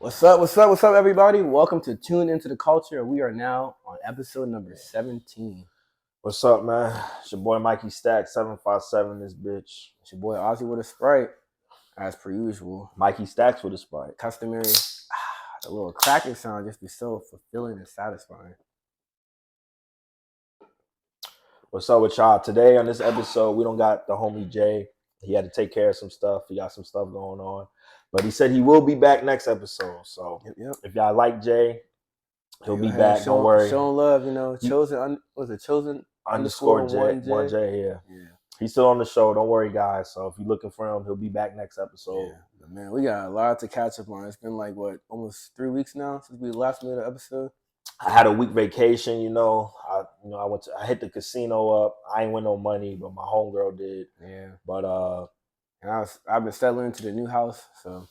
What's up? What's up? What's up, everybody? Welcome to Tune Into the Culture. We are now on episode number 17. What's up, man? It's your boy Mikey Stack, 757 this bitch. It's your boy Ozzy with a Sprite, as per usual. Mikey Stacks with a Sprite. Customary, the little cracking sound just be so fulfilling and satisfying. What's up with y'all? Today on this episode, we don't got the homie Jay. He had to take care of some stuff. He got some stuff going on. But he said he will be back next episode. So if y'all like Jay, he'll be back. Don't worry. Showing love, chosen, was it chosen underscore one J, yeah. He's still on the show. Don't worry, guys. So if you're looking for him, he'll be back next episode. Yeah, man, we got a lot to catch up on. It's been like, almost 3 weeks now since we last made an episode. I had a week vacation, I hit the casino up. I ain't win no money, but my homegirl did. Yeah. But and I've been settling into the new house, so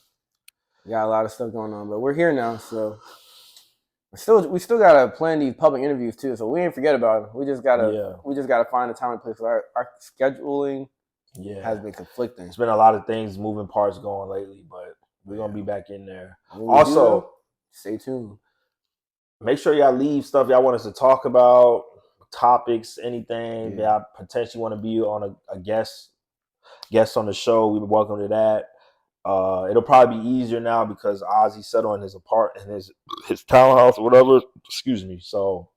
we got a lot of stuff going on. But we're here now, so we still gotta plan these public interviews too. So we ain't forget about them. We just gotta find a time and place. Our scheduling has been conflicting. It's been a lot of things, moving parts going lately, but we're gonna be back in there. Also, stay tuned. Make sure y'all leave stuff y'all want us to talk about, topics, anything. Y'all potentially want to be on a guest on the show. We'd be welcome to that. It'll probably be easier now because Ozzy settled in his apartment, his townhouse or whatever. Excuse me. So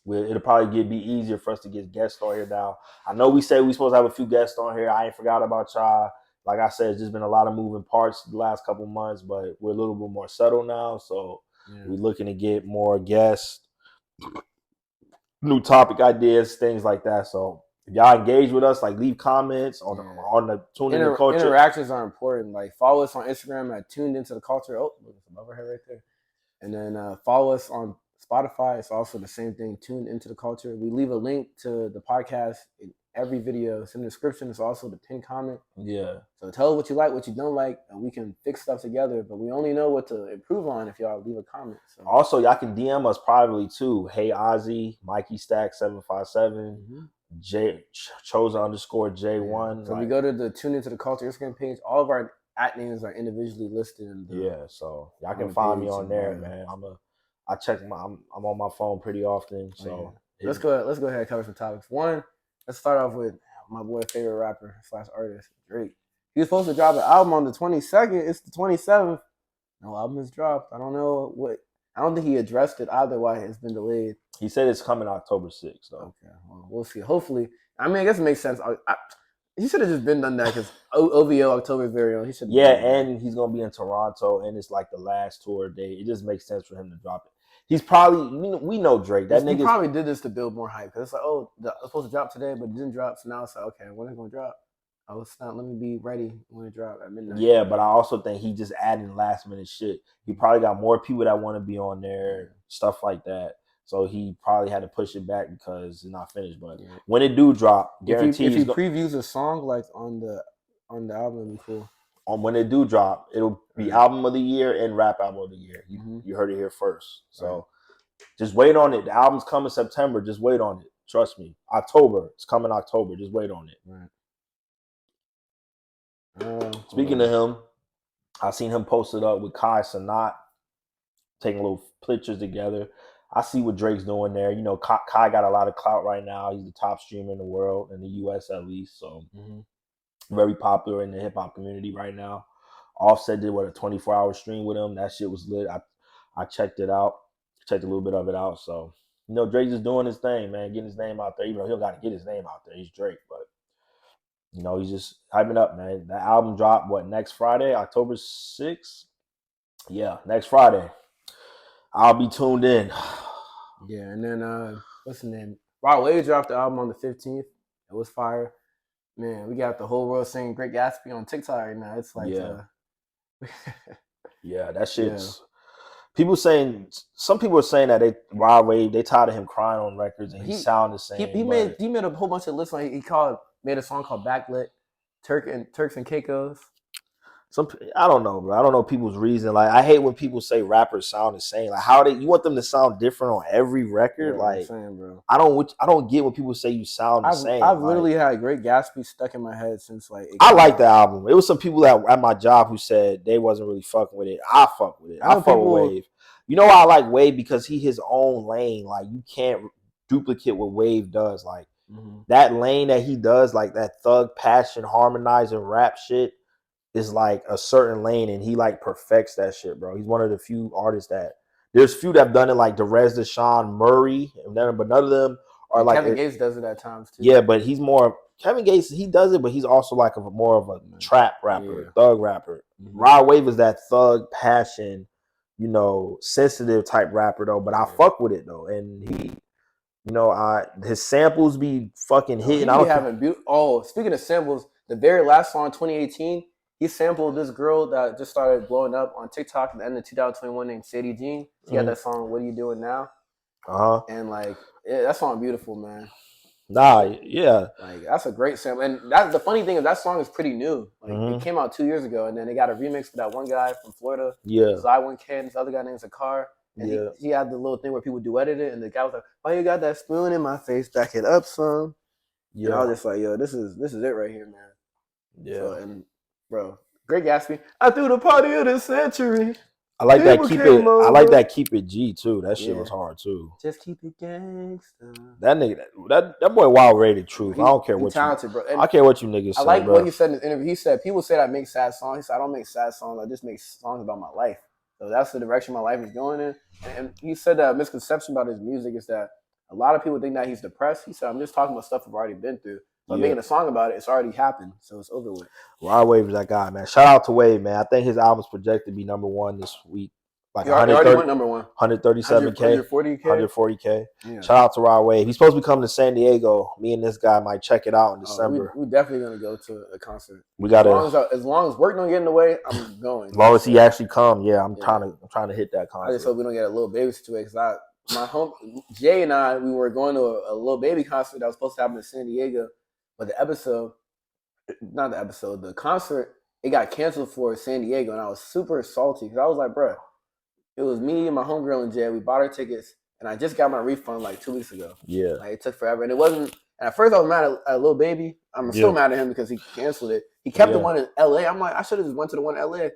it'll probably be easier for us to get guests on here now. I know we said we supposed to have a few guests on here. I ain't forgot about y'all. Like I said, it's just been a lot of moving parts the last couple months, but we're a little bit more settled now. So we're looking to get more guests, new topic ideas, things like that. So if y'all engage with us, like leave comments on the Tune Into the Culture. Interactions are important. Like follow us on Instagram at Tuned Into the Culture. Oh, look, it's above our head right there. And then follow us on Spotify. It's also the same thing, Tuned Into the Culture. We leave a link to the podcast in every video. It's in the description. It's also the pinned comment. Yeah. So tell us what you like, what you don't like, and we can fix stuff together. But we only know what to improve on if y'all leave a comment. So. Also, y'all can DM us privately too. Hey Ozzy, Mikey Stack 757, Chosen underscore J1. So we go to the Tune Into the Culture Instagram page. All of our @ names are individually listed. So y'all can find me on there, man. I'm on my phone pretty often. So let's go ahead and cover some topics. One, let's start off with my boy favorite rapper / artist, Drake. He was supposed to drop an album on the 22nd. It's the 27th. No album is dropped. I don't know what. I don't think he addressed it either why it's been delayed. He said it's coming October 6th, though. Okay, well, we'll see. Hopefully. I mean, I guess it makes sense. He should have just been done that because OVO, October very own. He should. And he's going to be in Toronto, and it's like the last tour date. It just makes sense for him to drop it. He's probably, we know Drake. He probably did this to build more hype. Because it's like, it's supposed to drop today, but it didn't drop. So now it's like, okay, when is it going to drop? Oh, it's not. Let me be ready when it drop at midnight. Yeah, but I also think he just adding last minute shit. He probably got more people that want to be on there, stuff like that. So he probably had to push it back because it's not finished. But when it do drop, guaranteed. If he previews a song like on the album, it'd be cool. When it do drop, it'll be album of the year and rap album of the year. You heard it here first. So just wait on it. The album's coming September. Just wait on it. Trust me. October. It's coming October. Just wait on it. Right. Speaking of him, I seen him posted up with Kai Cenat, taking little pictures together. I see what Drake's doing there. Kai got a lot of clout right now. He's the top streamer in the world, in the U.S. at least. So very popular in the hip hop community right now. Offset did a 24-hour stream with him. That shit was lit. I checked it out. Checked a little bit of it out. So Drake's just doing his thing, man, getting his name out there. Even though he don't got to get his name out there, he's Drake, but. He's just hyping up, man. That album dropped, next Friday, October 6th? Yeah, next Friday. I'll be tuned in. Yeah, and then, what's the name? Rod Wave dropped the album on the 15th. It was fire. Man, we got the whole world singing Great Gatsby on TikTok right now. It's like... Yeah, that shit's... Some people are saying that Rod Wave, they tired of him crying on records and he sound the same. He made a whole bunch of lists. He made a song called Backlit, Turks and Caicos. I don't know, bro. I don't know people's reason. Like, I hate when people say rappers sound the same. Like, you want them to sound different on every record? Yeah, like, I'm saying, bro. I don't get when people say you sound the same. I've literally had Great Gatsby stuck in my head since like. I like the album. It was some people at my job who said they wasn't really fucking with it. I fuck with it. I fuck with Wave. You know why I like Wave? Because he his own lane. Like, you can't duplicate what Wave does. Like, that lane that he does, like that thug passion harmonizing rap shit, is like a certain lane, and he like perfects that shit, bro. He's one of the few artists that there's few that have done it, like Derez Deshaun Murray, but none of them are like Kevin Gates does it at times too. Yeah, but he's more Kevin Gates. He does it, but he's also like more of a trap rapper, thug rapper. Rod Wave is that thug passion, sensitive type rapper though. But I fuck with it though, and he. His samples be fucking hitting. Speaking of samples, the very last song, 2018, he sampled this girl that just started blowing up on TikTok at the end of 2021 named Sadie Jean. She had that song, "What Are You Doing Now?" And that song beautiful, man. Nah, yeah. Like, that's a great sample. And the funny thing is that song is pretty new. Like, it came out 2 years ago, and then they got a remix for that one guy from Florida. Yeah. Zy1K, and this other guy named Zakar. And he had the little thing where people duetted it, and the guy was like, "Why you got that spoon in my face? Back it up, son." Yeah. And I was just like, "Yo, this is it right here, man." Yeah. So, and bro, Great Gatsby. I threw the party of the century. I like that. I like that. Keep it G too. That shit was hard too. Just keep it gangsta. That nigga, that boy, wild rated truth. I don't care what talented, bro. I care what you niggas say. I like bro. what he said in his interview. He said people say I make sad songs. He said I don't make sad songs. I just make songs about my life. So that's the direction my life is going in. And he said that misconception about his music is that a lot of people think that he's depressed. He said, I'm just talking about stuff I've already been through. But making a song about it, it's already happened. So it's over with. Rod Wave is that guy, man. Shout out to Wave, man. I think his album's projected to be #1 this week. Like he already went #1. 137K. 140K. 140K. Yeah. Shout out to Rod Wave. He's supposed to be coming to San Diego. Me and this guy might check it out in December. We're definitely going to go to a concert. We got as long as work don't get in the way, I'm going. As long as he actually come, I'm trying to hit that concert. I just hope we don't get a Lil Baby situation. Because my home Jay and I, we were going to a Lil Baby concert that was supposed to happen in San Diego, but the concert, it got canceled for San Diego, and I was super salty because I was like, bro, it was me and my homegirl and Jay. We bought our tickets, and I just got my refund like 2 weeks ago. Yeah, like it took forever, and it wasn't. And at first, I was mad at Lil Baby. I'm still mad at him because he canceled it. He kept the one in LA. I'm like, I should have just went to the one in LA,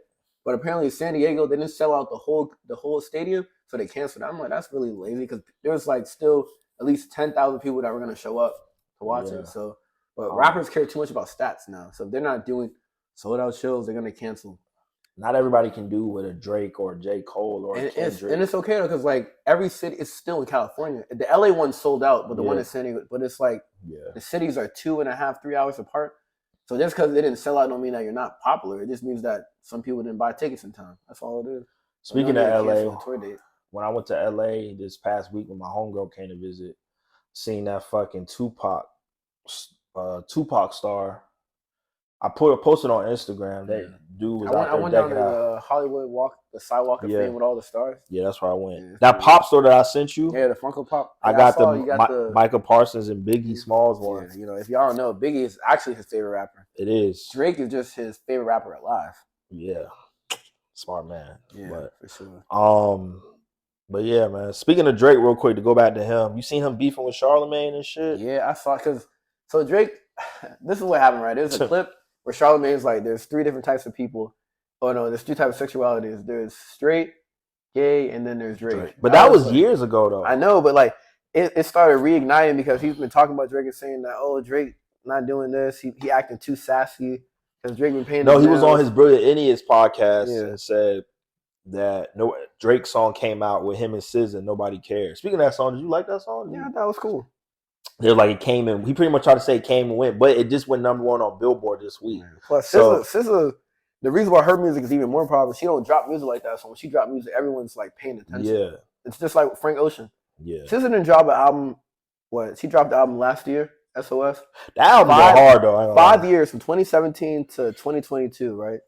but apparently in San Diego they didn't sell out the whole stadium, so they canceled it. I'm like, that's really lazy because there was like still at least 10,000 people that were gonna show up to watch it. So, but rappers care too much about stats now. So if they're not doing sold out shows, they're gonna cancel. Not everybody can do with a Drake or a J. Cole or Kendrick. And it's okay though, because like every city is still in California. The LA one sold out, but the one in San Diego, but it's like the cities are 2.5, 3 hours apart. So just because they didn't sell out don't mean that you're not popular. It just means that some people didn't buy tickets in time. That's all it is. Speaking of LA, when I went to LA this past week when my homegirl came to visit, seeing that fucking Tupac star. I posted on Instagram. That dude was out there. I went down to the Hollywood walk, the sidewalk of fame with all the stars. Yeah, that's where I went. Yeah, that pop store that I sent you. Yeah, the Funko Pop. I got the Michael Parsons and Biggie Smalls one. Yeah, if y'all don't know, Biggie is actually his favorite rapper. It is. Drake is just his favorite rapper alive. Yeah, smart man. Yeah, for sure. But yeah, man. Speaking of Drake, real quick to go back to him, you seen him beefing with Charlamagne and shit? Yeah, I saw so Drake. This is what happened, right? There's a clip where Charlamagne's like, there's 3 different types of people. Oh no, there's 2 types of sexualities. There's straight, gay, and then there's Drake. But that was years ago though. I know, but like it started reigniting because he's been talking about Drake and saying that, Drake not doing this. He acting too sassy because Drake been paying. No, he was on his Brilliant Idiots podcast and said that Drake's song came out with him and SZA and nobody cared. Speaking of that song, did you like that song? Yeah, I thought it was cool. They're like, it came in. He pretty much tried to say it came and went, but it just went #1 on Billboard this week. Plus, SZA, the reason why her music is even more popular, she don't drop music like that. So when she drop music, everyone's like paying attention. Yeah, it's just like Frank Ocean. Yeah, SZA didn't drop an album. She dropped the album last year. SOS. That album was hard though. 5 years from 2017 to 2022, right?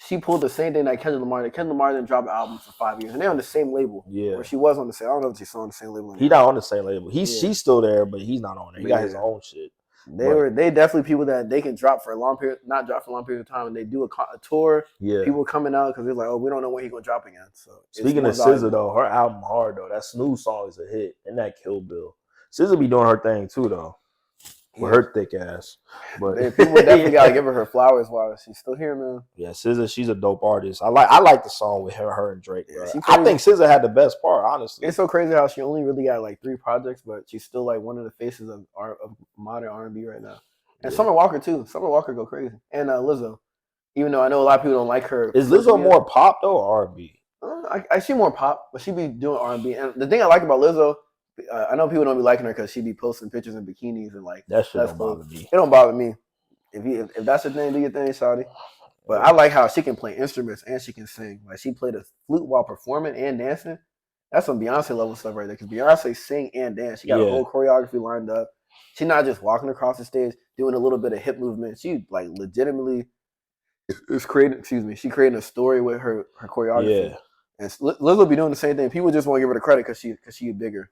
She pulled the same thing that Kendrick Lamar did. Kendrick Lamar didn't drop an album for 5 years, and they're on the same label. Yeah, or she was on the same. I don't know if she's on the same label. He's not on the same label. She's still there, but he's not on there. He got his own shit. They definitely people that they can drop for a long period, not drop for a long period of time, and they do a tour. Yeah. People coming out because they're like, oh, we don't know when he's gonna drop again. So speaking of SZA though, her album hard though. That Snooze song is a hit, and that Kill Bill. SZA be doing her thing too though, with her thick ass. But people definitely gotta give her flowers while she's still here, man. Yeah, SZA, she's a dope artist. I like the song with her and Drake. Yeah, I think SZA had the best part, honestly. It's so crazy how she only really got like 3 projects, but she's still like one of the faces of modern R&B right now. And Summer Walker too. Summer Walker go crazy, and Lizzo. Even though I know a lot of people don't like her. Is Lizzo more pop though or R&B? I see more pop, but she be doing R&B. And the thing I like about Lizzo, I know people don't be liking her because she be posting pictures in bikinis and like that shit don't bother me. It don't bother me. If that's the thing, do your thing, shawty. But I like how she can play instruments and she can sing. Like she played a flute while performing and dancing. That's some Beyonce level stuff right there. Because Beyonce sing and dance. She got a whole choreography lined up. She's not just walking across the stage doing a little bit of hip movement. She like legitimately is creating. Excuse me. She creating a story with her choreography. Yeah. And Lizzo be doing the same thing. People just won't give her the credit because she bigger.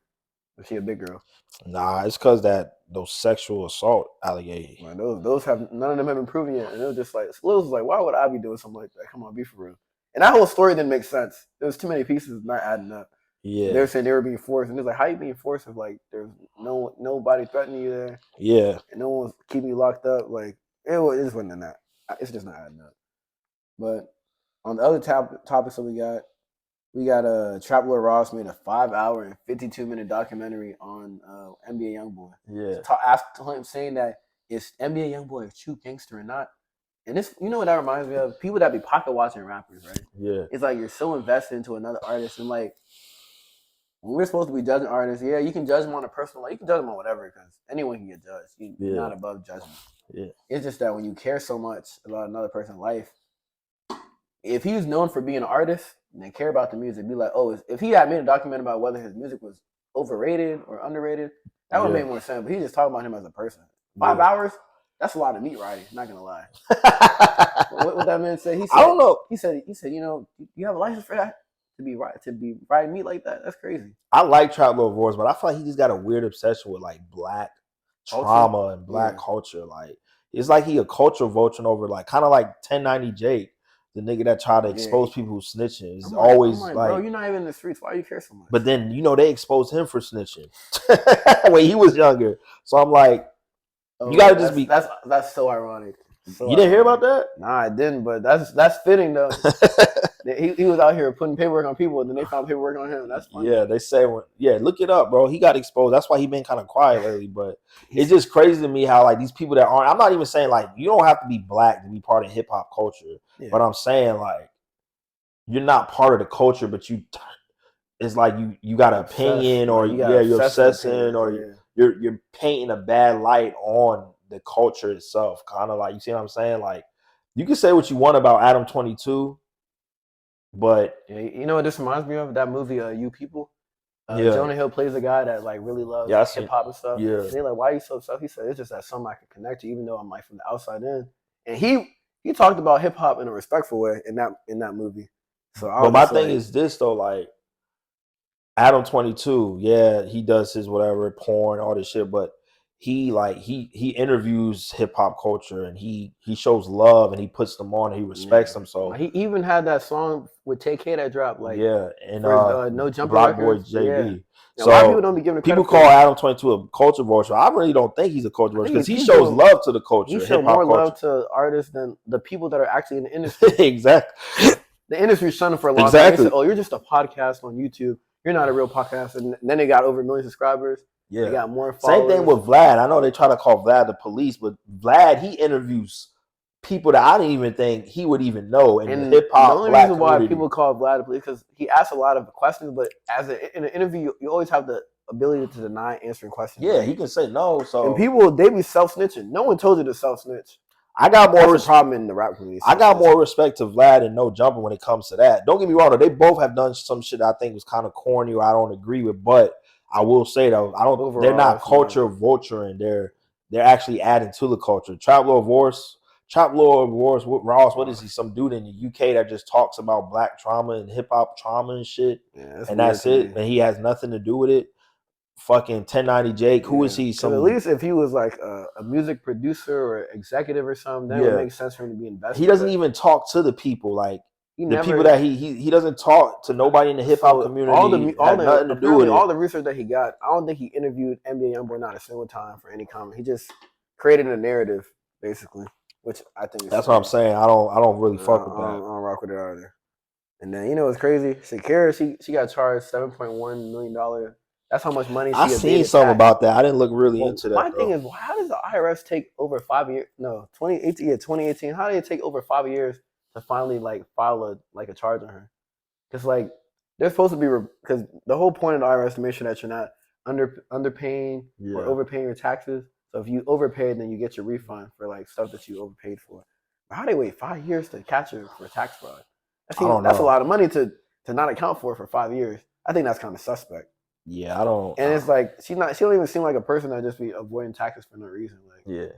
She a big girl. Nah, it's because those sexual assault allegations. Man, those have none of them have been proven yet, and it was just like Lil was like, why would I be doing something like that? Come on, be for real. And that whole story didn't make sense. There was too many pieces not adding up. Yeah, they were saying they were being forced, and it's like, how you being forced if like there's nobody threatening you there? Yeah, and no one's keeping you locked up. Like it just wasn't that. It's just not adding up. But on the other topics that we got Trap Lord Ross made a 5-hour and 52-minute documentary on NBA YoungBoy. Yeah, after him saying that it's NBA YoungBoy a true gangster or not. And this, you know what that reminds me of? People that be pocket watching rappers, right? Yeah, it's like you're so invested into another artist, and like when we're supposed to be judging artists, yeah, you can judge them on a personal, like you can judge them on whatever because anyone can get judged. You're not above judgment. Yeah, it's just that when you care so much about another person's life, if he was known for being an artist and they care about the music, be like, oh, if he had made a documentary about whether his music was overrated or underrated, that would make more sense. But he's just talking about him as a person. 5 hours, that's a lot of meat riding. Not gonna lie. what that man say? He said, I don't know. He said, you know, you have a license for that to be riding meat like that? That's crazy. I like Trap Lord Ross, but I feel like he just got a weird obsession with like black trauma and black culture. Like it's like he a culture vulture over like kind of like 1090 Jake. The nigga that try to expose people who snitching is always like, bro, you're not even in the streets. Why do you care so much? But then they exposed him for snitching when he was younger. So I'm like, you gotta just be. That's so ironic. You didn't hear about that? Nah, I didn't. But that's fitting though. he was out here putting paperwork on people, and then they found paperwork on him. That's funny. Yeah, they say look it up, bro. He got exposed. That's why he been kind of quiet lately. But it's just crazy to me how like these people that aren't. I'm not even saying like you don't have to be black to be part of hip hop culture. Yeah. But I'm saying like you're not part of the culture, but it's like you got an opinion or you're obsessing or you're painting a bad light on the culture itself. Kind of like, you see what I'm saying? Like you can say what you want about Adam 22. But you know what this reminds me of? That movie, You People. Jonah Hill plays a guy that like really loves hip hop and stuff. Yeah. And they're like, "Why are you so upset?" He said, "It's just that something I can connect to, even though I'm like from the outside in." And he talked about hip hop in a respectful way in that movie. So, but my thing is this though, like Adam 22, yeah, he does his whatever porn, all this shit, but he interviews hip hop culture and he shows love and he puts them on and he respects them. So he even had that song with TK that dropped and No Jumper Black Boy JB. Yeah. So a lot of people don't be giving people call Adam 22 a culture vulture. I really don't think he's a culture vulture because he shows love to the culture. He shows more love to artists than the people that are actually in the industry. Exactly. The industry's shunning for a long time. They said, "Oh, you're just a podcast on YouTube. You're not a real podcast." And then they got over 1 million subscribers. Yeah, they got more followers. Same thing with Vlad. I know they try to call Vlad the police, but Vlad, he interviews people that I didn't even think he would even know in the hip hop. The only reason why people call Vlad the police because he asks a lot of questions, but in an interview, you always have the ability to deny answering questions. Yeah, he can say no. So and people, they be self snitching. No one told you to self snitch. I got more problem in the rap community. I got more respect to Vlad and No Jumper when it comes to that. Don't get me wrong, though, they both have done some shit I think was kind of corny or I don't agree with, but I will say though, overall, they're not culture vulturing. They're actually adding to the culture. Trap Lord Ross, what is he? Some dude in the UK that just talks about black trauma and hip hop trauma and shit. And that's it. And he has nothing to do with it. fucking 1090 Jake. Who is he? At least if he was like a music producer or executive or something, that would make sense for him to be invested. He doesn't even talk to the people. Like the people that he doesn't talk to nobody in the hip hop community. Nothing to do with it. All the research that he got, I don't think he interviewed NBA YoungBoy not a single time for any comment. He just created a narrative basically, which I think is that's what I'm saying. I don't really fuck with that. I don't rock with it either. And then what's crazy? Shakira, she got charged $7.1 million. That's how much money she I seen something about that. I didn't look really into that. My thing is, how does the IRS take over 5 years? No, 2018. How did it take over 5 years to finally like file a charge on her? Because like they're supposed to be because the whole point of the IRS is to make sure that you're not underpaying or overpaying your taxes. So if you overpay, then you get your refund for like stuff that you overpaid for. But how do they wait 5 years to catch her for tax fraud? That's a lot of money to not account for 5 years. I think that's kind of suspect. Yeah, I don't. And it's like she don't even seem like a person that just be avoiding taxes for no reason. Like,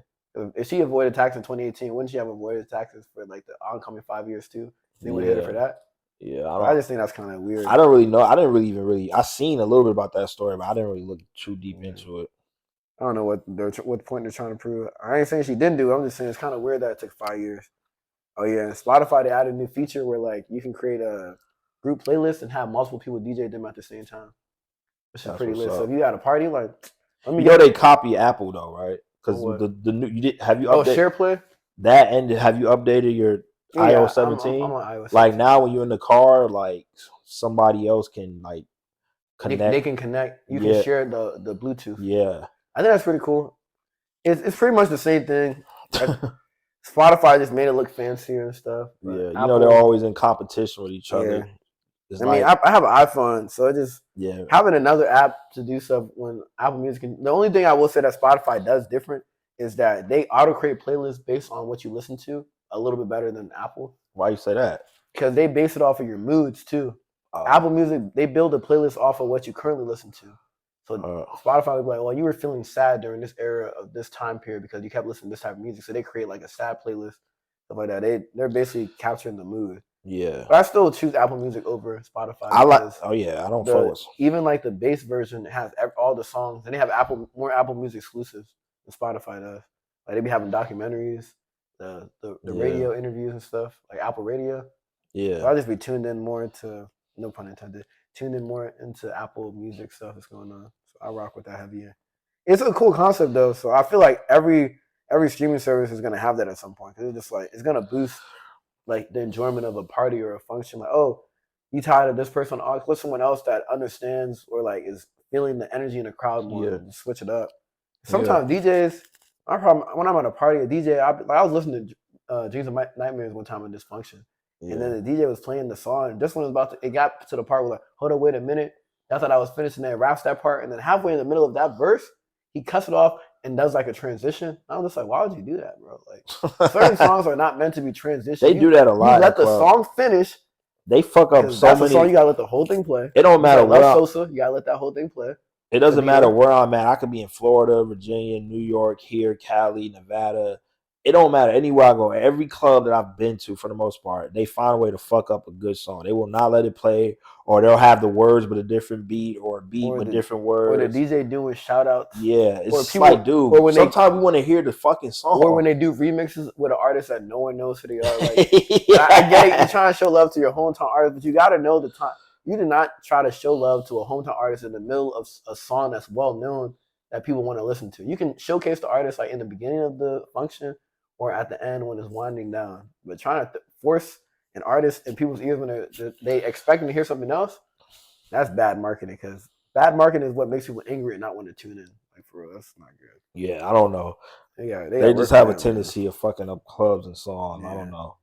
if she avoided tax in 2018, wouldn't she have avoided taxes for like the oncoming 5 years too? They would hit her for that. Yeah, I just think that's kind of weird. I don't really know. I didn't really even I seen a little bit about that story, but I didn't really look too deep into it. I don't know what point they're trying to prove. I ain't saying she didn't do it. I'm just saying it's kind of weird that it took 5 years. Oh yeah, and Spotify they added a new feature where like you can create a group playlist and have multiple people DJ them at the same time. Which is pretty lit. So if you got a party, like they copy Apple though, right? Because the new have you updated SharePlay? That ended. Have you updated your iOS 17? I'm on iOS 17. Like now when you're in the car, like somebody else can like connect. They can connect. You can share the Bluetooth. Yeah. I think that's pretty cool. It's pretty much the same thing. Spotify just made it look fancier and stuff. Yeah, Apple, they're always in competition with each other. I mean, I have an iPhone, so it just having another app to do stuff when Apple Music. The only thing I will say that Spotify does different is that they auto create playlists based on what you listen to a little bit better than Apple. Why you say that? Because they base it off of your moods too. Apple Music, they build a playlist off of what you currently listen to. So Spotify would be like, well, you were feeling sad during this era of this time period because you kept listening to this type of music. So they create like a sad playlist, stuff like that. They're basically capturing the mood. Yeah. But I still choose Apple Music over Spotify. I don't focus. Even like the base version has all the songs, and they have more Apple Music exclusives than Spotify does. Like they be having documentaries, the radio interviews and stuff, like Apple Radio. Yeah. So I'll just be tuned in more into, no pun intended, into Apple Music stuff that's going on. So I rock with that heavier. It's a cool concept though. So I feel like every streaming service is gonna have that at some point because it's just like it's gonna boost like the enjoyment of a party or a function. Like, oh, you tired of this person? Oh, let someone else that understands or like is feeling the energy in the crowd more. And switch it up. Sometimes DJs, my problem when I'm at a party, a DJ, I was listening to Dreams of Nightmares one time in Dysfunction. Yeah. And then the DJ was playing the song. And this one was it got to the part where like, hold up, wait a minute. I thought I was finishing that, raps that part. And then halfway in the middle of that verse, he cuts it off and does like a transition. I'm just like, why would you do that, bro? Like certain songs are not meant to be transitioned. They do that a lot. You let the song finish. They fuck up so many. Song, you gotta let the whole thing play. It don't matter where Sosa, you gotta let that whole thing play. It doesn't matter where I'm at. I could be in Florida, Virginia, New York, here, Cali, Nevada. It don't matter. Anywhere I go, every club that I've been to, for the most part, they find a way to fuck up a good song. They will not let it play, or they'll have the words but a different beat, or a beat with different words. Or the DJ doing shout outs. Yeah, it's like, dude, sometimes we want to hear the fucking song. Or when they do remixes with an artist that no one knows who they are. Like, I get it. You're trying to show love to your hometown artist, but you got to know the time. You do not try to show love to a hometown artist in the middle of a song that's well known that people want to listen to. You can showcase the artist like in the beginning of the function or at the end when it's winding down. But trying to force an artist in people's ears when they expecting to hear something else, that's bad marketing. Because bad marketing is what makes people angry and not want to tune in. Like for real, that's not good. Yeah, I don't know. They just have a tendency of fucking up clubs and so on. Yeah. I don't know.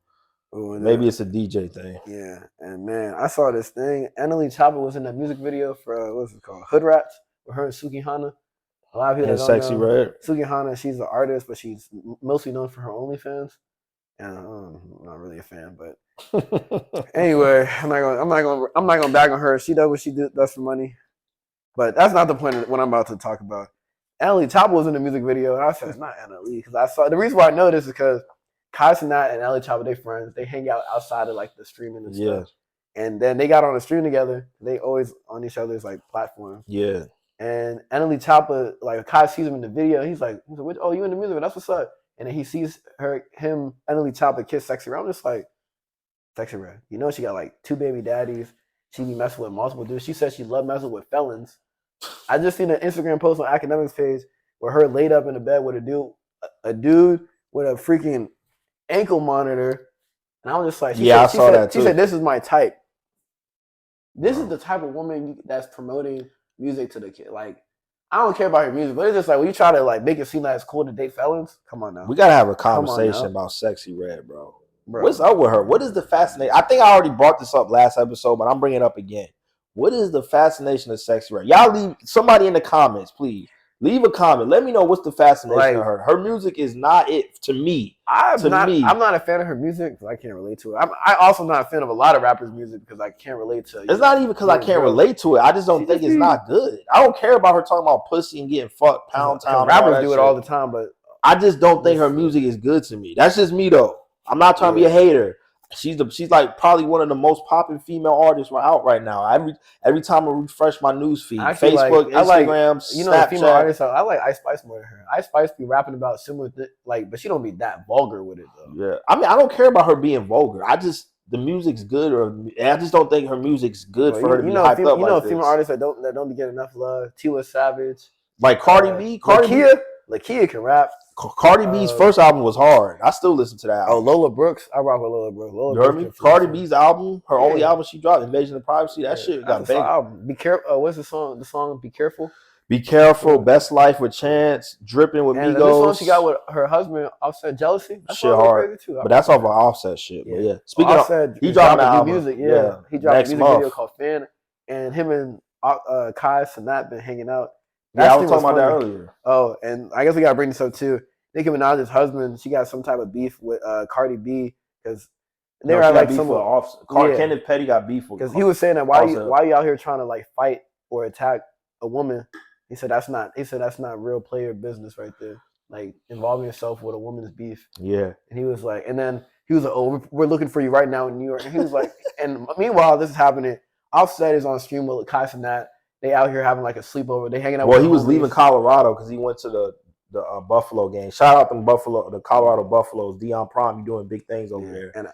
Ooh, maybe it's a DJ thing. Yeah, and man, I saw this thing. Annalie Chopper was in that music video for what's it called, Hood Rats, with her and Suki Hana. A lot of people and Sexy Red. Suki Hana, she's an artist, but she's mostly known for her OnlyFans. And I'm not really a fan, but anyway, I'm not gonna bag on her. She does what she does for money, but that's not the point of what I'm about to talk about. Annalie Chopper was in the music video, and I said it's not Annalie because I saw the reason why I know this is because Kai Cenat and Annalie Chopper, they friends. They hang out outside of like the streaming and stuff. And then they got on a stream together. They always on each other's like platforms. Yeah. And Annalie Choppa, like Kai sees him in the video. He's like, "Oh, you in the music? That's what's up." And then he sees him, Annalie Choppa kiss Sexy Red. I'm just like, Sexy Red. You know she got like 2 baby daddies. She be messing with multiple dudes. She said she loved messing with felons. I just seen an Instagram post on Academics page where her laid up in the bed with a dude with a freaking ankle monitor, and I was just like, she said, "This is my type. This is the type of woman that's promoting music to the kid. Like, I don't care about her music, but it's just like when you try to like make it seem like it's cool to date felons. Come on now, we gotta have a conversation about Sexy Red, bro. What's up with her? What is the fascination? I think I already brought this up last episode, but I'm bringing it up again. What is the fascination of Sexy Red? Y'all leave somebody in the comments, please. Leave a comment. Let me know what's the fascination of her. Her music is not it to me. I'm not a fan of her music because I can't relate to it. I'm also not a fan of a lot of rappers' music because I can't relate to it. It's not even because I can't relate to it. I just don't think it's not good. I don't care about her talking about pussy and getting fucked pound town. Rappers do it all the time, but I just don't think her music is good to me. That's just me though. I'm not trying to be a hater. She's like probably one of the most popular female artists out right now. Every time I refresh my news feed, Facebook, Instagram, Snapchat. Female artists, I like Ice Spice more than her. Ice Spice be rapping about similar but she don't be that vulgar with it though. Yeah, I mean, I don't care about her being vulgar. The music's good, I just don't think her music's good for her to be hyped up. You know, female artists that don't get enough love. Tiwa Savage, like Cardi B, Lakia can rap. Cardi B's first album was hard. I still listen to that album. Oh, Lola Brooks. I rock with Lola Brooks. You heard me? Cardi B's album, her only album she dropped, Invasion of Privacy, that shit got banged. Be careful. What's the song? The song Be Careful? Be Careful, Best Life with Chance, Dripping with Migos. And the song she got with her husband, Offset, Jealousy. That shit hard. Too. But that's off of Offset shit. Yeah. But yeah. Speaking of Offset, he dropped new music. Yeah. He dropped a music video called Fan. And him and Kai Sanat been hanging out. Yeah, I was talking about that earlier. Oh, and I guess we gotta bring this up too. Nicki Minaj's husband, she got some type of beef with Cardi B because they were like some Kenneth Petty got beef with because he was saying that why you out here trying to like fight or attack a woman? He said that's not real player business right there. Like involving yourself with a woman's beef. Yeah. And he was like, oh, we're looking for you right now in New York. And he was like, and meanwhile this is happening. Offset is on stream with Kai Cenat. They out here having like a sleepover. They hanging out. Well, he was leaving Colorado because he went to the Buffalo game. Shout out the Colorado Buffaloes. Deion Prime doing big things over there. And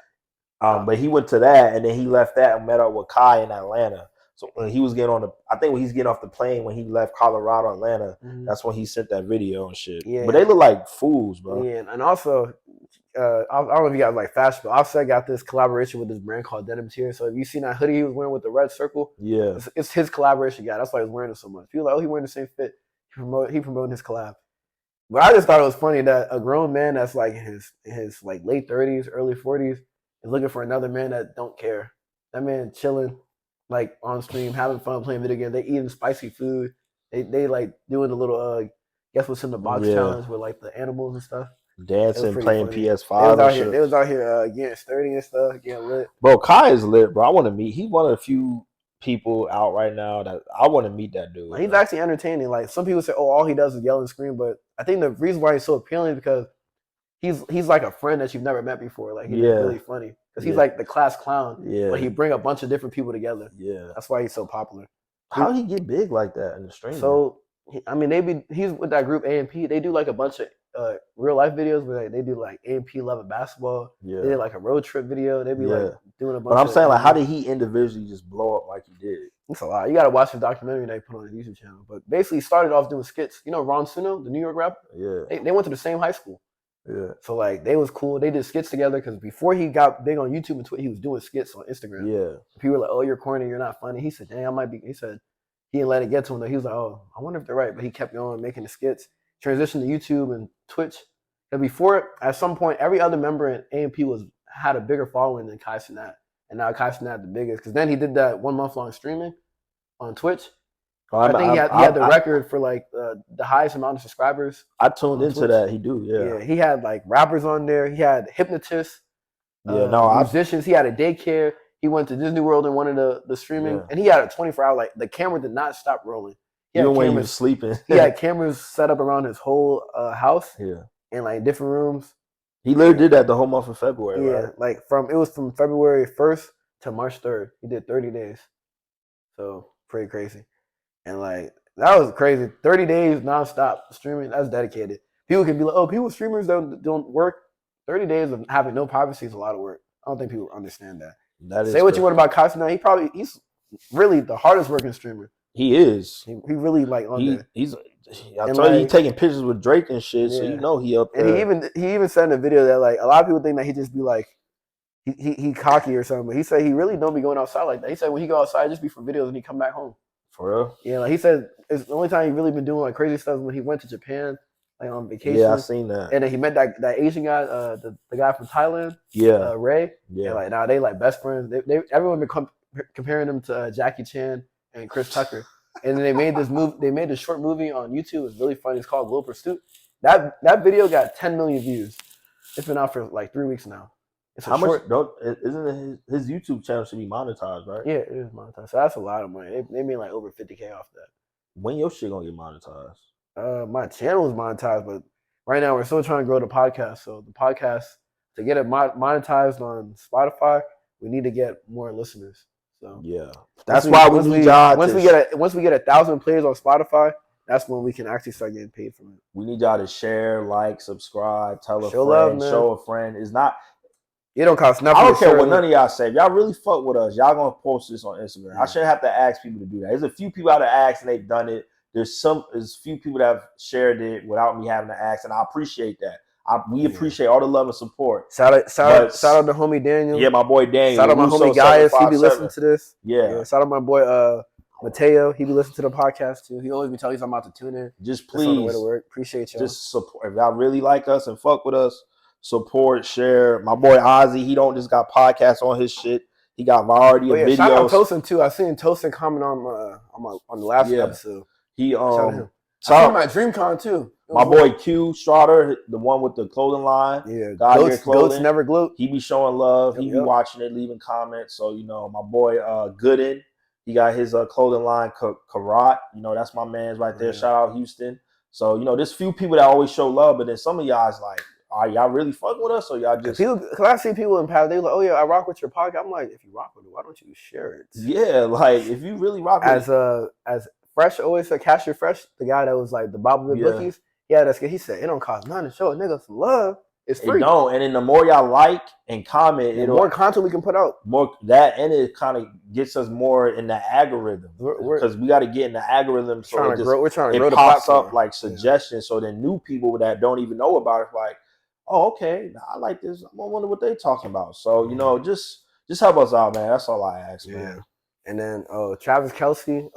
but he went to that and then he left that and met up with Kai in Atlanta. So when he was getting when he's getting off the plane when he left Colorado, Atlanta, that's when he sent that video and shit. Yeah. But they look like fools, bro. Yeah, and also I don't know if you guys like fashion, but Offset got this collaboration with this brand called Denim Tears. So if you seen that hoodie he was wearing with the red circle, yeah, it's his collaboration guy. That's why he's wearing it so much. People like, oh, he wearing the same fit. He promoting his collab. But I just thought it was funny that a grown man that's like in his like late 30s, early 40s is looking for another man that don't care. That man chilling, like on stream, having fun, playing video games. They eating spicy food. They like doing the little guess what's in the box challenge with like the animals and stuff. Dancing, playing funny. PS5. They was out here getting sturdy and stuff, getting lit. Bro, Kai is lit, bro. I want to meet. He's one of the few people out right now that I want to meet that dude. Like, he's actually entertaining. Like some people say, oh, all he does is yell and scream, but I think the reason why he's so appealing is because he's like a friend that you've never met before. Like he's really funny because he's like the class clown. Yeah, but he bring a bunch of different people together. Yeah, that's why he's so popular. How did he get big like that in the stream? So I mean, he's with that group A&P. They do like a bunch of real life videos where they do like A&P loving basketball. Yeah, they did like a road trip video. They be like doing a bunch. But I'm saying like, how did he individually just blow up like he did? It's a lot. You got to watch the documentary that he put on his YouTube channel. But basically, he started off doing skits. You know, Ron Suno, the New York rapper. Yeah, they went to the same high school. Yeah. So like they was cool. They did skits together because before he got big on YouTube and Twitter, he was doing skits on Instagram. Yeah. People were like, "Oh, you're corny. You're not funny." He said, "Dang, I might be." He said he didn't let it get to him though. He was like, "Oh, I wonder if they're right." But he kept going, making the skits. Transitioned to YouTube and Twitch. And before, at some point, every other member in A&P had a bigger following than Kai Cenat. And now Kai Cenat the biggest because then he did that 1 month long streaming on Twitch. I think he had the record for like the highest amount of subscribers. I tuned into Twitch. That. He do, yeah. He had like rappers on there. He had hypnotists, musicians. He had a daycare. He went to Disney World and wanted the streaming, and he had a 24-hour like the camera did not stop rolling. Even when he was sleeping, he had cameras set up around his whole house. Yeah, in like different rooms. He literally did that the whole month of February. Yeah, right? Like it was from February 1st to March 3rd. He did 30 days, so pretty crazy. And like That was crazy. 30 days nonstop streaming. That's dedicated. People can be like, oh, people streamers don't work. 30 days of having no privacy is a lot of work. I don't think people understand that. That is Say what crazy. you want about Cosmo. He's really the hardest working streamer. He is. He really like on there. I told you, he's taking pictures with Drake and shit, so you know he up there. And he even said in a video that like a lot of people think that he just be like he cocky or something, but he said he really don't be going outside like that. He said when he go outside, just be for videos and he come back home. For real? Yeah, like he said, it's the only time he really been doing like crazy stuff when he went to Japan, like on vacation. Yeah, I seen that. And then he met that Asian guy, the guy from Thailand. Yeah, Ray. Yeah, and like now they like best friends. They everyone been comparing him to Jackie Chan and Chris Tucker. And then they made this movie. They made this short movie on YouTube. It's really funny. It's called Little Pursuit. That video got 10 million views. It's been out for like 3 weeks now. It's how much? Isn't it his YouTube channel should be monetized, right? Yeah, it is monetized. So that's a lot of money. They made like over 50K off that. When your shit gonna get monetized? My channel is monetized, but right now we're still trying to grow the podcast. So the podcast, to get it monetized on Spotify, we need to get more listeners. So yeah, that's why we need y'all. Once we get 1,000 plays on Spotify, that's when we can actually start getting paid from it. We need y'all to share, like, subscribe, tell a Show friend, love, show a friend. It's not. It don't cost nothing. I don't care what none of y'all say. If y'all really fuck with us, y'all gonna post this on Instagram. I shouldn't have to ask people to do that. There's a few people out there asked and they've done it. There's few people that have shared it without me having to ask, and I appreciate that. We appreciate all the love and support. Shout out to homie Daniel. Yeah, my boy Daniel. Shout out my homie Gaius. He be listening to this. Yeah. Shout out my boy Mateo. He be listening to the podcast too. He always be telling you I'm about to tune in. Just please. On the way to work. Appreciate y'all. Just support. If y'all really like us and fuck with us, support, share. My boy Ozzy, he don't just got podcasts on his shit. He got variety of videos. Shout out Tosin too. I seen Tosin comment on the last episode. He I saw him at DreamCon too. My boy Q Strotter, the one with the clothing line. Yeah, goats never gloat. He be showing love. He be watching it, leaving comments. So, you know, my boy Gooden, he got his clothing line, Karat. You know, that's my man's right there. Shout out Houston. So, you know, there's few people that always show love, but then some of y'all is like, are y'all really fucking with us, or y'all just? Because I see people in past, they like, oh yeah, I rock with your podcast. I'm like, if you rock with it, why don't you share it? Yeah, like if you really rock with it. As Fresh always said, Cashier Fresh, the guy that was like the bobblehead bookies. Yeah, he said it don't cost nothing to show a nigga some love. It's free. It don't, and then the more y'all like and comment, the more content we can put out. More that, and it kind of gets us more in the algorithm because we got to get in the algorithm. So we're trying to grow it the pops platform. Up like suggestions, so then new people that don't even know about it, like, oh, okay, I like this. I wonder what they talking about. So you know, just help us out, man. That's all I ask, man. And then Travis Kelce,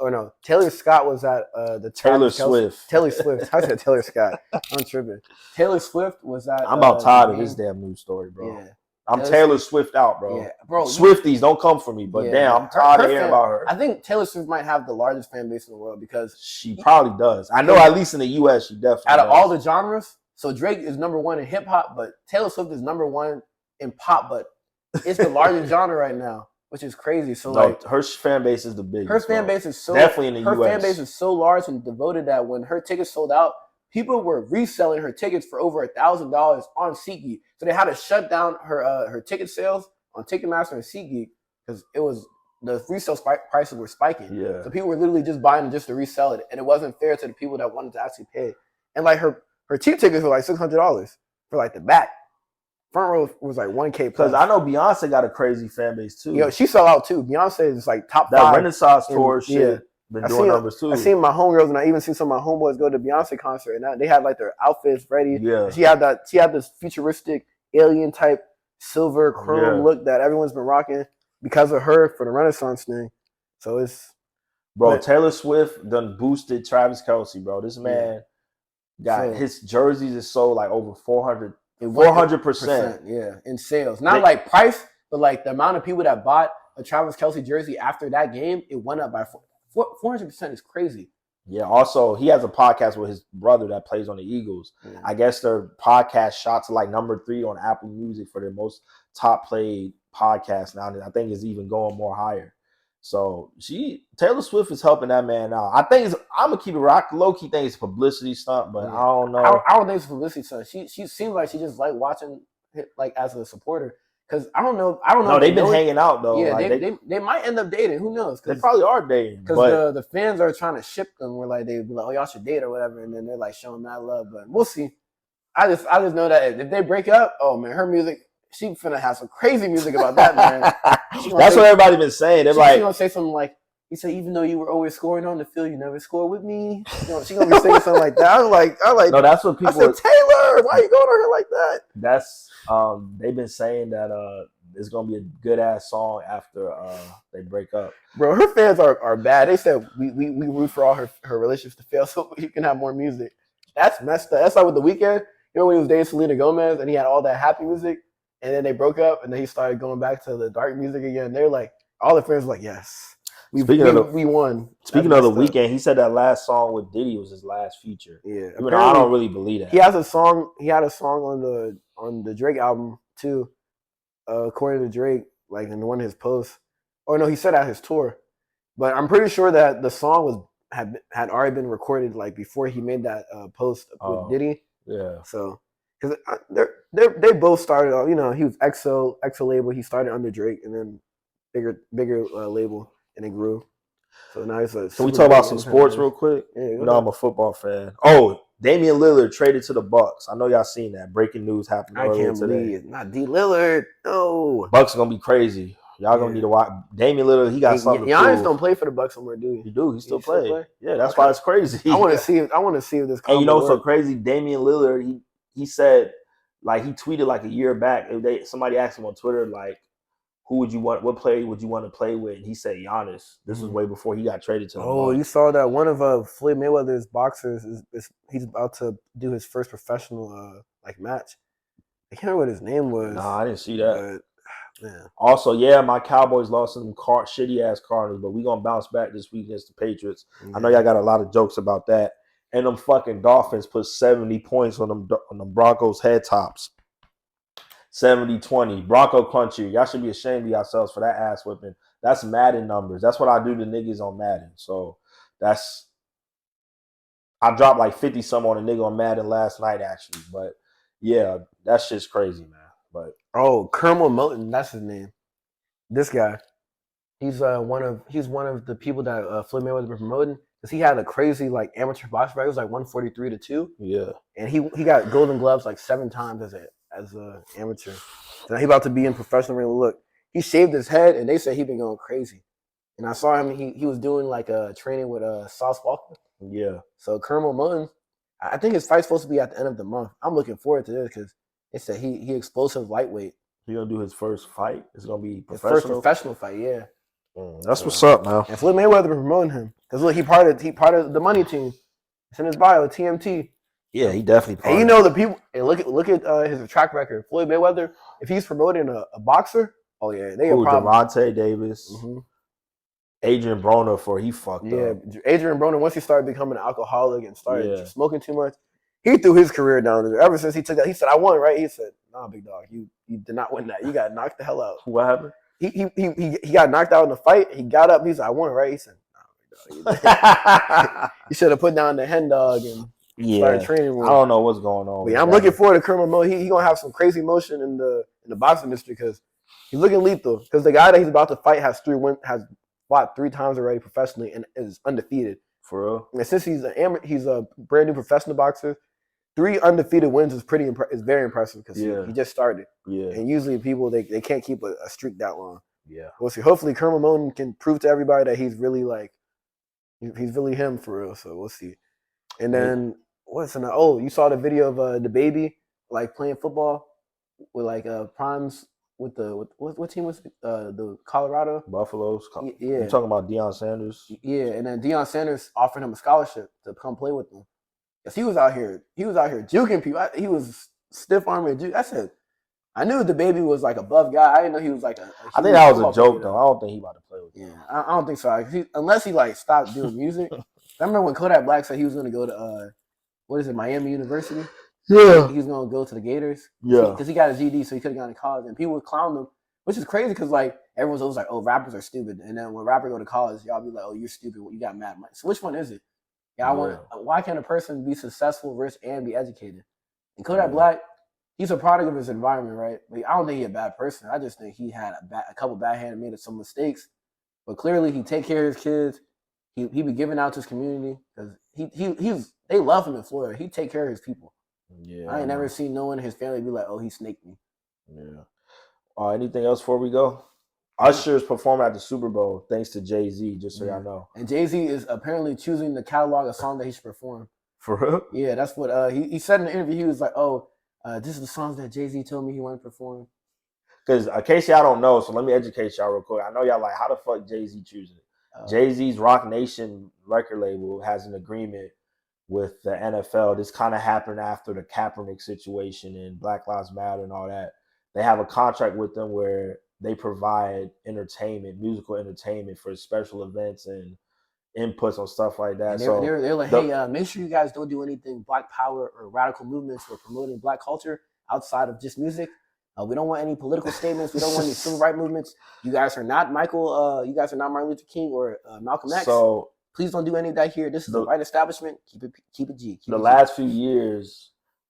Taylor Scott was at the Taylor Swift. Taylor Swift. I said Taylor Scott. I'm tripping. Taylor Swift was at. I'm about tired of this damn news story, bro. Yeah. I'm Taylor Swift out, bro. Yeah, bro. Swifties, don't come for me. But damn, I'm tired of hearing about her. I think Taylor Swift might have the largest fan base in the world because she probably does. I know at least in the US, she definitely out of does. all the genres. So Drake is number one in hip hop, but Taylor Swift is number one in pop. But it's the largest genre right now, which is crazy. So like her fan base is the biggest. Her fan base is so definitely in the US. Her fan base is so large and devoted that when her tickets sold out, people were reselling her tickets for over $1,000 on SeatGeek. So they had to shut down her ticket sales on Ticketmaster and SeatGeek because it was the resale prices were spiking. Yeah. So people were literally just buying it just to resell it, and it wasn't fair to the people that wanted to actually pay. And like her cheap tickets were like $600 for like the back. Front row was like $1K plus. Because I know Beyonce got a crazy fan base too. You know, she sell out too. Beyonce is like top 5. That Renaissance tour shit been doing numbers too. I seen my homegirls and I even seen some of my homeboys go to Beyonce concert and they had like their outfits ready. Yeah. She had this futuristic alien type silver chrome look that everyone's been rocking because of her for the Renaissance thing. So it's Taylor Swift done boosted Travis Kelce, bro. This man got his jerseys is sold like over 400%. In sales. Not like price, but like the amount of people that bought a Travis Kelce jersey after that game, it went up by 400% is crazy. Yeah, also, he has a podcast with his brother that plays on the Eagles. Yeah. I guess their podcast shot to like number 3 on Apple Music for their most top played podcast now. And I think it's even going more higher. So Taylor Swift is helping that man out. I'm gonna keep it rock. Low-key think it's a publicity stunt, but I don't know. I don't think it's a publicity stunt. She seems like she just like watching it like as a supporter. Because I don't know. No, they've been hanging out though. Yeah, like, they might end up dating. Who knows? They probably are dating. Because the fans are trying to ship them. Where like they'd be like, oh, y'all should date or whatever, and then they're like showing that love. But we'll see. I just know that if they break up, oh man, her music, she finna have some crazy music about that, man. That's what everybody's been saying. They're like, she gonna say something like, he said, even though you were always scoring on the field, you never scored with me. She gonna be saying something like that. I was like, no, that's what people. I said, Taylor, why are you going on her like that? That's they've been saying that it's gonna be a good ass song after they break up. Bro, her fans are bad. They said we root for all her relationships to fail so you can have more music. That's messed up. That's like with The Weeknd. You know when he was dating Selena Gomez and he had all that happy music, and then they broke up and then he started going back to the dark music again. They're like, all the fans were like, yes. We won. Speaking of The Weeknd, he said that last song with Diddy was his last feature. Yeah, even though I don't really believe that. He has a song. He had a song on the Drake album too, according to Drake, like in one of his posts. Or no, he said at his tour. But I'm pretty sure that the song had already been recorded like before he made that post with Diddy. Yeah. So because they both started off. You know, he was EXO label. He started under Drake, and then bigger label. And it grew. So now it's a. Can we talk about some sports real quick? Yeah, you know, I'm a football fan. Oh, Damian Lillard traded to the Bucks. I know y'all seen that. Breaking news happened earlier today. I can't believe it. Not D. Lillard. No. Bucks are gonna be crazy. Y'all gonna need to watch. Damian Lillard, he got something to prove. Giannis don't play for the Bucks anymore, do you? He do. He still play. Yeah, that's why it's crazy. I want to see. I want to see if this. And you know what's so crazy? Damian Lillard, he said, like he tweeted like a year back. Somebody asked him on Twitter like, who would you want? What player would you want to play with? And he said Giannis. This was way before he got traded to the Bucks. You saw that one of Floyd Mayweather's boxers he's about to do his first professional match. I can't remember what his name was. No, I didn't see that. But, man. Also, yeah, my Cowboys lost some shitty ass Cardinals, but we gonna bounce back this week against the Patriots. Yeah. I know y'all got a lot of jokes about that. And them fucking Dolphins put 70 points on them Broncos head tops. 70-20. Bronco country. Y'all should be ashamed of yourselves for that ass whipping. That's Madden numbers. That's what I do to niggas on Madden. So I dropped like 50 some on a nigga on Madden last night actually. But yeah, that shit's crazy, man. But Kermel Moton, that's his name. This guy. He's one of the people that Floyd Mayweather been promoting. Because he had a crazy amateur box fight. It was 143-2. Yeah. And he got golden gloves 7 times as an amateur. So now he about to be in professional ring. Look, he shaved his head, and they said he been going crazy. And I saw him. He was doing a training with Sauce Walker. Yeah. So Kermel Moton, I think his fight's supposed to be at the end of the month. I'm looking forward to this because they said he explosive lightweight. He gonna do his first fight. It's gonna be professional. His first professional fight. Yeah. That's what's up, man. And Floyd Mayweather been promoting him because look, he part of the money team. It's in his bio, TMT. Yeah, he definitely. And you know the people. And look at his track record. Floyd Mayweather, if he's promoting a boxer, oh yeah, they a problem. Devontae Davis, Adrian Broner for he fucked up. Yeah, Adrian Broner once he started becoming an alcoholic and started smoking too much, he threw his career down there. Ever since he took that, he said, "I won, right?" He said, "Nah, big dog, you did not win that. You got knocked the hell out." What happened? He got knocked out in the fight. He got up. He said, "I won, right?" He said, "Nah, big dog, you should have put down the hen dog and." Started training. I don't know what's going on. I'm looking forward to Kermel Moton. He gonna have some crazy motion in the boxing industry because he's looking lethal. Because the guy that he's about to fight has fought 3 times already professionally and is undefeated. For real. And since he's a brand new professional boxer, 3 undefeated wins is very impressive because he just started. Yeah. And usually people they can't keep a streak that long. Yeah. We'll see. Hopefully Kermel Moton can prove to everybody that he's really he's really him for real. So we'll see. And then. You saw the video of the baby playing football with primes with what team was it? The Colorado Buffaloes. Yeah, you talking about Deion Sanders? Yeah, and then Deion Sanders offered him a scholarship to come play with them. Cause he was out here juking people. He was stiff arming juke. I said, I knew the baby was above guy. I didn't know he was I think that was a joke though. I don't think he about to play with him. Yeah, I don't think so. Unless he stopped doing music. I remember when Kodak Black said he was going to go to what is it, Miami University? Yeah. He was going to go to the Gators. Yeah. Because he got a GD, so he could have gone to college. And people would clown him, which is crazy because, everyone's always oh, rappers are stupid. And then when rappers go to college, y'all be like, oh, you're stupid. You got mad money. So which one is it? Why can't a person be successful, rich, and be educated? And Kodak Black, he's a product of his environment, right? Like, I don't think he's a bad person. I just think he had a couple bad hands, made some mistakes. But clearly, he take care of his kids. He be giving out to his community because they love him in Florida. He take care of his people. Yeah, I ain't never seen no one in his family be like, "Oh, he snaked me." Yeah. Anything else before we go? Usher's performing at the Super Bowl thanks to Jay-Z, just so y'all know. And Jay-Z is apparently choosing the catalog of song that he should perform. For real? Yeah, that's what he said in the interview. He was like, "Oh, this is the songs that Jay-Z told me he wanted to perform." Because in case y'all don't know, so let me educate y'all real quick. I know y'all like, how the fuck Jay-Z choosing it? Jay-Z's Rock Nation record label has an agreement with the NFL. This kind of happened after the Kaepernick situation and Black Lives Matter and all that. They have a contract with them where they provide entertainment, musical entertainment for special events and inputs on stuff like that. And they're like, hey, make sure you guys don't do anything Black Power or radical movements for promoting Black culture outside of just music. We don't want any political statements. We don't want any civil rights movements. You guys are not you guys are not Martin Luther King or Malcolm X. So please don't do any of that here. This is the right establishment. Keep it G. The last few years,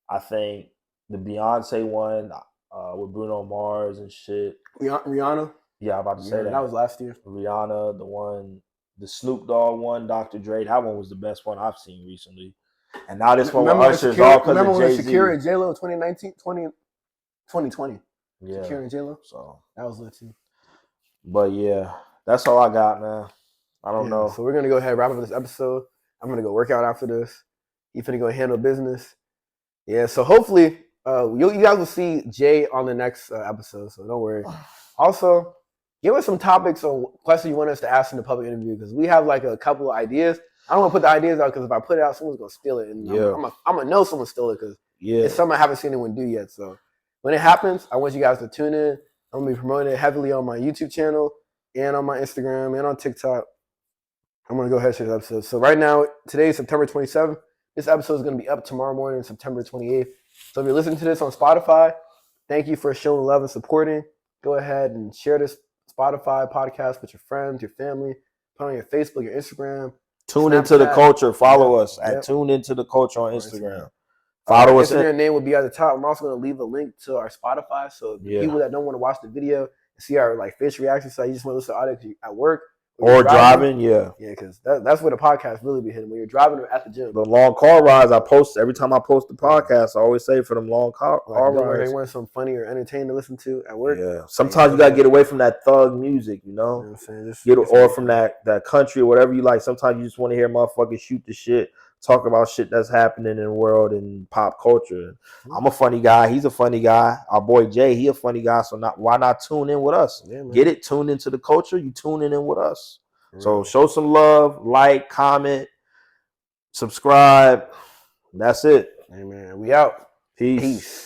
I think the Beyonce one with Bruno Mars and shit. Rihanna. Yeah, I'm about to say that. That was last year. Rihanna, the Snoop Dogg one, Dr. Dre. That one was the best one I've seen recently. And now this one with Usher is all because of Jay-Z. Remember when Shakira and J-Lo 2020. Yeah. Shakira and J-Lo. So that was lit too. But yeah, that's all I got, man. I don't know. So we're gonna go ahead and wrap up this episode. I'm gonna go work out after this. You finna go handle business. Yeah. So hopefully, you guys will see Jay on the next episode. So don't worry. Also, give us some topics or questions you want us to ask in the public interview because we have like a couple of ideas. I don't want to put the ideas out because if I put it out, someone's gonna steal it, and I'm gonna know someone stole it because it's something I haven't seen anyone do yet. So when it happens, I want you guys to tune in. I'm gonna be promoting it heavily on my YouTube channel and on my Instagram and on TikTok. I'm gonna go ahead and share this episode. So right now, today is September 27th. This episode is gonna be up tomorrow morning, September 28th. So if you're listening to this on Spotify, thank you for showing love and supporting. Go ahead and share this Spotify podcast with your friends, your family. Put it on your Facebook, your Instagram. Tune into the culture. Follow us at Tune Into the Culture on Instagram. Follow us. Their name will be at the top. I'm also going to leave a link to our Spotify. So people that don't want to watch the video and see our like face reactions, so you just want to listen to audio at work or driving, because that's where the podcast really be hitting when you're driving or at the gym. The long car rides I post every time I post the podcast. I always say for them long car rides. They want some funny or entertaining to listen to at work. Yeah, sometimes you gotta get away from that thug music, you know. You know what I'm saying? Or from that country or whatever you like. Sometimes you just want to hear motherfuckers shoot the shit, talk about shit that's happening in the world and pop culture. I'm a funny guy. He's a funny guy. Our boy Jay, he a funny guy. So why not tune in with us? Yeah, get it? Tune into the culture. You tune in with us. So show some love, like, comment, subscribe. That's it. Hey man, we out. Peace.